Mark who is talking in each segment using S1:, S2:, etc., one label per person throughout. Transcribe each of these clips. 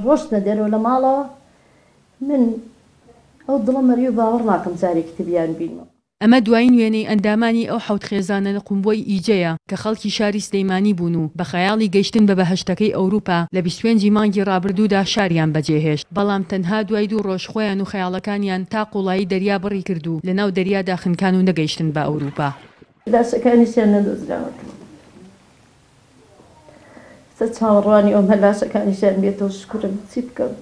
S1: ڕۆشتە دەرەوە لە ماڵەوە من ئەو دڵم مەریو باوەڕ ناکەم جارێکی تریان بینەوە.
S2: ئەمە دوایین وێنەی ئەندامانی ئەو حەوت خێزانە لە قومبۆی ئیجەیە کە خەڵکی شاری سلەیمانی بوون و بە خەیاڵی گەیشتن بە بەهەشتەکەی ئەوروپا لە 25 مانگی ڕابردوودا شاریان بەجێهێشت، بەڵام تەنها دوای 2 ڕۆژ خۆیان و خەیاڵەکانیان تا قوڵایی دەریا بڕی کردو لە ناو دەریادا خنکان و نەگەیشتن بە ئەوروپا.
S1: لاشەکانیشیان نەدۆزراوەکە سە چاوەڕوانی ئەو لاشەکانیشیان بێتەوە شکرم چی بکەم.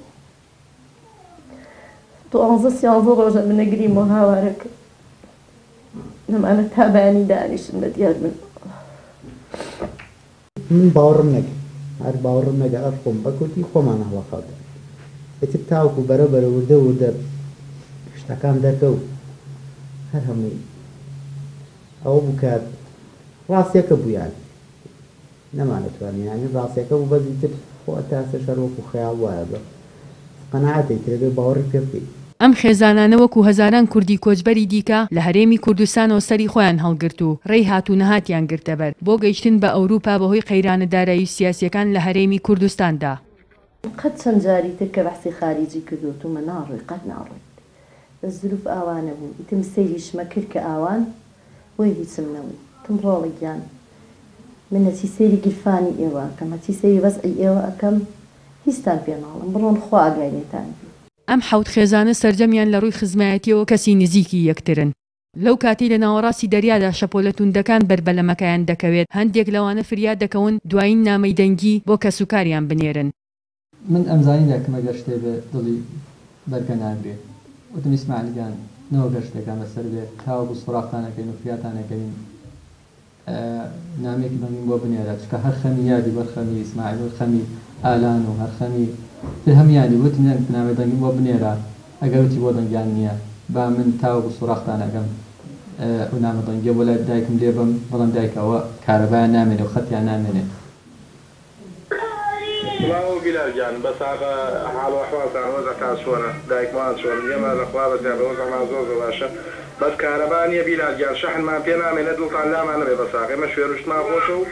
S1: 12 ڕۆژە منەگریم و هاوارەکە نەمانە تابانی دانیشن بە دیار
S3: من باوەڕم نەکرد، هەر باوەڕم نەکرد ئەف خۆم بە کورتی خۆمان هەڵەخەڵ ئەتر تاوکو بەرەبەرە وردە شتەکان دەرکەوت هەر هەمووی ئەوە بوو کە ڕاستیەکە بوویان نەمانەتوانین یانی ڕاستیەکە بوو بەزی تر خۆ تاسە شەر وەکو خەیاڵ وایە بە قەناعەتێک ترێ بێ باوەڕی پێ بکەیت.
S2: ئەم خێزانانە وەکو هەزاران کوردی کۆچبەری دیکە لە هەرێمی کوردستانەوە سەری خۆیان هەڵگرت و ڕێی هاتوو نەهاتیان گرتەبەر بۆ گەیشتن بە ئەوروپا بەهۆی قەیرانەدارایی سیاسیەکان لە هەرێمی کوردستاندا.
S1: قەت چەند جاری تر کە بەحسی خارجی کردوتومە ناڕۆی قەت ناڕۆیت بە زروف ئاوانە بوو ئیتم سەیریشمە کرد کە ئاوان وی هیچم نەوت تم ڕۆڵێکیان من هەچی سەیری گیرفانی ئێوە ئەکەم هەچی سەیری بەزعی ئێوە ئەکەم هیچتان پێ ناڵم بڕۆن خوا ئاگاینێتان.
S2: ئەم حەوت خێزانە سەرجەمیان لە ڕووی خزمایەتیەوە کەسی نزیکی یەکترن. لەو کاتی لە ناوەڕاستی دەریادا شەپۆلە توندەکان بەربەلەمەکەیان دەکەوێت هەندێک لەوانە فریاد دەکەون دوایین نامەی دەنگی بۆ کەسوکاریان بنێرن.
S4: من ئەمزانی دەکەمە گەشتێ بێ دڵی بەرگەنان بێ وتم ئیسماعیلگان نەوە گەشتەکان بەسەر بێت تاوە بوو سوڕاختانەکەین و فریاتانەکەین نامێکی دەنگین بۆ بنێرە چکە هەر خەمی یادی بەرخەمی ئیسماعیل و خەمی ئالان و هەر خەمی هەمیانی وتی نامێ دەنگین بۆ بنێرە ئەگەر وتی بۆ دەنگیان نییە با من تاوە بوو سوڕاختانەکەم و نامە دەنگیە بۆ لای دایکم لێ بم بەڵام دایکەوە کارەبایان نامێنێ و خەتیان نامێنێ.
S5: والله بلال جان بس هذا حال وحواسه وضع تاسونا دايك ما تسونا يما الاخبار ده وضع ما زوز باشا بس كهرباني بلال جان شحن ما فينا من ندل طلع ما نبي بس اخي مش ويرش ما خوشو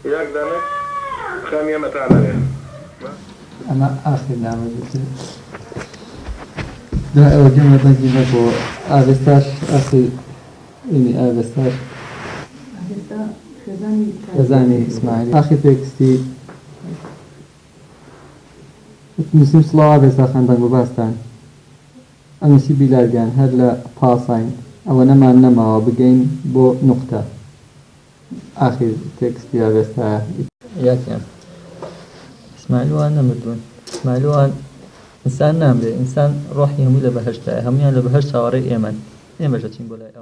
S5: يقدر خميه متانا له
S4: اما اخر نعمه ده اوجه تنجي نكو ابستاش اخي اني ابستاش خزاني اسماعيل اخي تكستي نسیم سڵاو بێستا خەندەنگ و باستان ئەمسی بیلارگیان هەر لە پاساین ئەوە نەمان نەماوە بگەین بۆ نوقتە ئاخیر تێکستی ئاوێستا یاکیان ئیسماعیلوان نەمردوون ئیسماعیلوان ئینسان نامرێ ئینسان ڕۆحی هەمووی لە بەهەشتایە هەمویان لە بەهەشت چاوەڕێی ئێمەن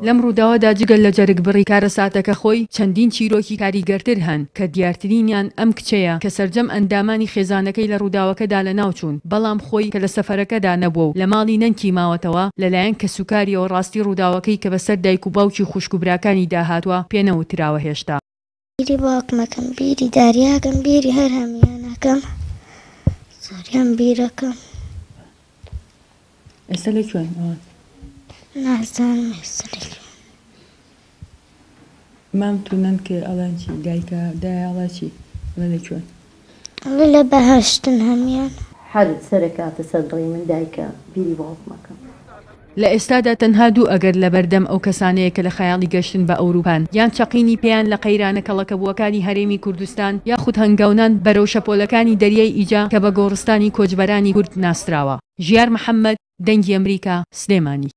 S2: لەم ڕووداوەدا جگەل لە جەرگ بڕی کارە ساتەکە خۆی چەندین چیرۆکی کاریگەرتر هەن کە دیارترینیان ئەم کچەیە کە سەرجەم ئەندامانی خێزانەکەی لە ڕووداوەکەدا لە ناوچوون بەڵام خۆی کە لە سەفەرەکەدا نەبووە و لە ماڵی نەنکی ماوەتەوە لەلایەن کەسوکاریەوە ڕاستی ڕووداوەکەی کە بەسەر دایک و باوکی خوشکوبراکانی داهاتوە پێنەوتراوە هێشتا.
S6: بیری باوکمەکەم بیری داریاکەم بیری هەر هەمیانەکەم زۆریان بیرەکەم.
S2: ئێستا لەکوێن؟
S6: نازانم ئێستا
S2: مام تونن کە ئەڵێن چی دایکە دایاڵە چی ئەڵێ لەکوێن؟
S6: ئەڵێ لە بەهەشتن هەمیان
S1: حەرت سەرکاتە سەر دڵی من دایکە بیری باوکمەکەم.
S2: لە ئێستادا تەنها دوو ئەگەر لە بەردەم ئەو کەسانەیە کە لە خەیاڵی گەشتن بە ئەوروپان یان چەقینی پێیان لە قەیرانە کەڵەکەبووەکانی هەرێمی کوردستان یاخود هەنگاونان بەرەو شەپۆلەکانی دەریای ئیجا کە بە گۆڕستانی کۆچبەرانی کورد ناسراوە. ژیار محەممەد، دەنگی ئەمریکا، سلێمانی.